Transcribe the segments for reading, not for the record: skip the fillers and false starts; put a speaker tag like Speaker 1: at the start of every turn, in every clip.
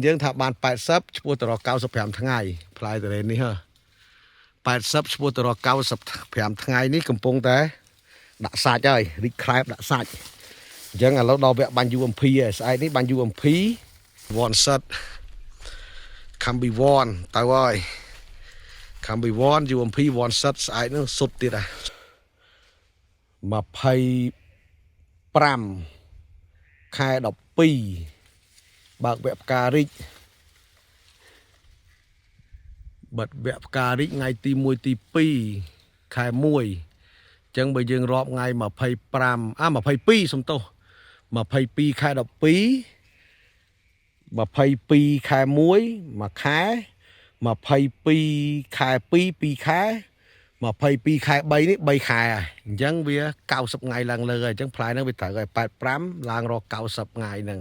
Speaker 1: យើងថាបាន80ឈ្មោះទៅរក95ថ្ងៃផ្លាយតរេននេះហ៎80ឈ្មោះទៅរក95ថ្ងៃនេះកំពុងតែដាក់សាច់ហើយរីកខ្លែបដាក់សាច់អញ្ចឹងឥឡូវដល់វគ្គបាញ់ UMP ហើយស្អែកនេះបាញ់ UMP 1 set ខំប៊ី1ទៅហើយខំប៊ី1 UMP 1 set ស្អែកនោះសុទ្ធទៀតហើយ25ខែ12បើកវគ្គផ្ការីកបាត់វគ្គផ្ការីកថ្ងៃទី1ទី2ខែ1អញ្ចឹងបើយើងរាប់ថ្ងៃ22សំទោស22ខែ12 22ខែ1មួយខែ22ខែ2 2ខែ22ខែ3នេះ3ខែហើយអញ្ចឹងវា90ថ្ងៃឡើងលើហើយអញ្ចឹងផ្លែហ្នឹងវាត្រូវឲ្យ85ឡើងរក90ថ្ងៃហ្នឹង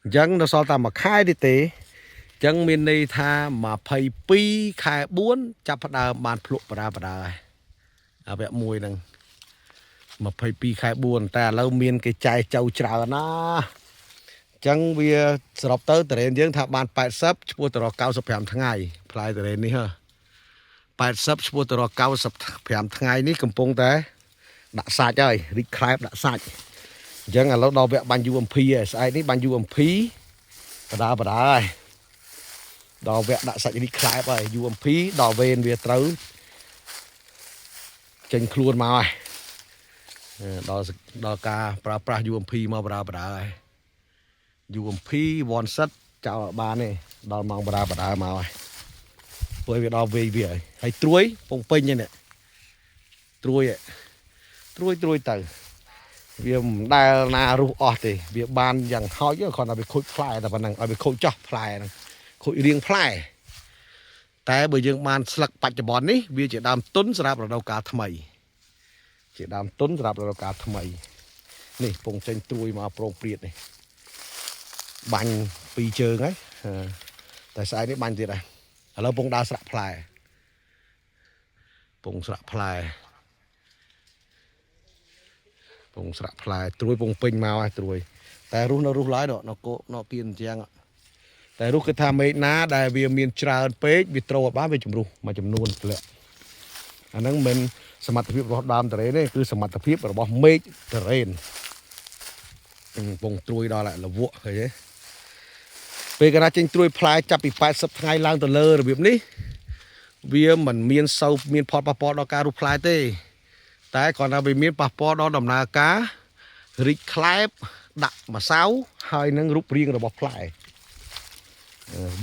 Speaker 1: អញ្ចឹងនៅសល់តែមួយខែទៀតទេអញ្ចឹងមានន័យថា22ខែ4ចាប់ផ្ដើមបានភ្លក់បដាហើយអាវគ្គ1ហ្នឹង22ខែ4តែឥឡូវមានគេចែកចៅច្រើនណាអញ្ចឹងវាសរុបទៅតរេនយើងថាបាន80ឈ្មោះទៅរក95ថ្ងៃផ្លែតរេននេះហ៎80ឈ្មោះទៅរក95ថ្ងៃនេះកំពុងតែដាក់សាច់ហើយរីកខ្លែបដាក់សាច់អញ្ចឹងឥឡូវដល់វគ្គបាញ់ UMP ហើយស្អែកនេះបាញ់ UMP បដាហើយដល់វគ្គដាក់សាច់រីកខ្លែបហើយ UMP ដល់វេនវាត្រូវចេញខ្លួនមកហើយដល់ការប្រើប្រាស់ UMP មកបដាហើយ UMP 1 set ចោលបានទេដល់ម៉ោងបដាមកហើយព្រោះវាដល់វេវាហើយត្រួយពងពេញនេះត្រួយទៅវាមិនដែលណារុះអស់ទេវាបានយ៉ាងហោចគ្រាន់តែវាខូចផ្លែតែប៉ុណ្ណឹងឲ្យវាខូចចោះផ្លែហ្នឹងខូចរៀងផ្លែតែបើយើងបានស្លឹកបច្ចុប្បន្ននេះវាជាដើមទុនសម្រាប់រដូវកាលថ្មីនេះពងចេញត្រួយមកប្រងព្រាតនេះបាញ់2ជើងហើយតែស្អែកនេះបាញ់ទៀតហើយឥឡូវពងដើរស្រាក់ផ្លែត្រួយពងពេញមកហើយត្រួយតែរុះនៅរុះឡើយនៅគៀនជាងតែរុះគឺថាមេឃណាដែលវាមានច្រើនពេកវាត្រូវបានវាជំរុះមួយចំនួនធ្លាក់អាហ្នឹងមិនសមត្ថភាពរបស់ដើមតរេនទេគឺសមត្ថភាពរបស់មេឃតរេនពងត្រួយដល់លវក់ឃើញទេពេលកណាចេញត្រួយផ្លែចាប់ពី80ថ្ងៃឡើងទៅលើរបៀបនេះវាមិនមានសូវមានផលប៉ះពាល់ដល់ការរុះផ្លែទេតែគ្រាន់តែវាមានប៉ះពាល់ដល់ដំណើរការរីកខ្លែបដាក់ម្សៅហើយនឹងរូបរាងរបស់ផ្លែ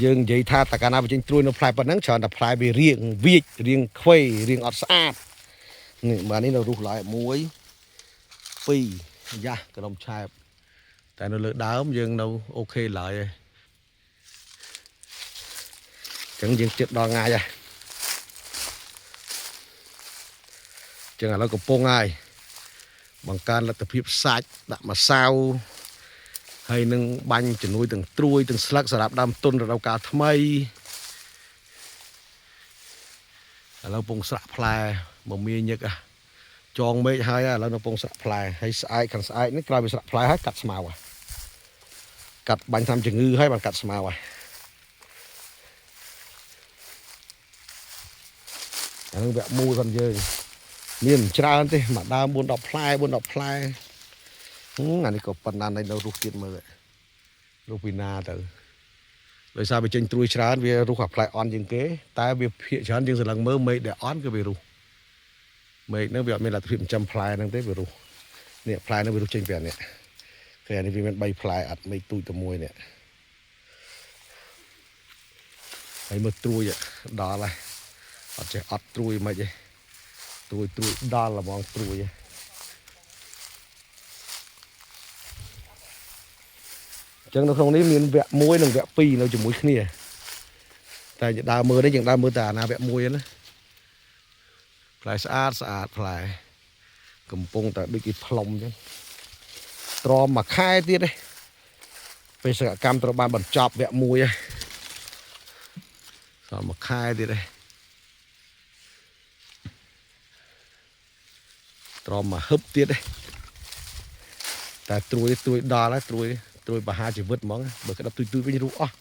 Speaker 1: យើងនិយាយថាតកាលណាវាចេញត្រួយនៅផ្លែប៉ុណ្ណឹងច្រើនតែផ្លែវារាងវាចរាងខ្វៃរាងអត់ស្អាតនេះបាទនេះនៅរុះឡើយ1 2យ៉ាក្រុមឆែបតែនៅលើដើមយើងនៅអូខេឡើយហើយអញ្ចឹងយើងជិតដល់ថ្ងៃហើយចឹងឥឡូវកំពុងហើយបង្កើនលទ្ធភាពសាច់ដាក់ម្សៅហើយនឹងបាញ់ជំនួយទាំងត្រួយទាំងស្លឹកសម្រាប់ដើមទុនរដូវកាលថ្មីឥឡូវពងស្រាក់ផ្លែមកមាញឹកចងមេឃហើយឥឡូវនៅពងស្រាក់ផ្លែហើយស្អែកខាងស្អែកនេះក្រោយវាស្រាក់ផ្លែហើយកាត់ស្មៅហើយកាត់បាញ់តាមជំងឺហើយបានកាត់ស្មៅហើយអានឹងវគ្គ1ផងយើងមានច្រើនទេមកដើម4-10ផ្លែអានេះក៏ប៉ុណ្ណានៅរុះទៀតមើលរុះពីណាទៅដោយសារវាចេញត្រួយច្រើនវារុះអាផ្លែអន់ជាងគេតែវាភាគច្រើនយើងស្រឡឹងមើលមេឃដែលអន់គឺវារុះមេឃហ្នឹងវាអត់មានលទ្ធភាពចិញ្ចឹមផ្លែហ្នឹងទេវារុះនេះផ្លែហ្នឹងវារុះចេញពីអានេះគឺអានេះវាមាន3ផ្លែអត់មេឃទូចតែមួយនេះហើយមើលត្រួយដល់ហើយអត់ចេះអត់ត្រួយមិនទេត្រួយដល់ហ្មងត្រួយអញ្ចឹងនៅក្នុងនេះមានវគ្គ1និងវគ្គ2នៅជាមួយគ្នាតែដើរមើលនេះយើងដើរមើលតែអាណាវគ្គ1ណាផ្លែស្អាតផ្លែកំពុងតែដូចគេផ្លុំអញ្ចឹងទ្រាំមួយខែទៀតទេបេសកកម្មត្រូវបានបញ្ចប់វគ្គ1ហើយសល់មួយខែទៀតទេទ្រាំមកហឹបទៀតទេតែត្រួយដល់ហើយត្រួយ ត្រួយបហាជីវិតហ្មងបើក្តាប់ទុយវិញរូអស់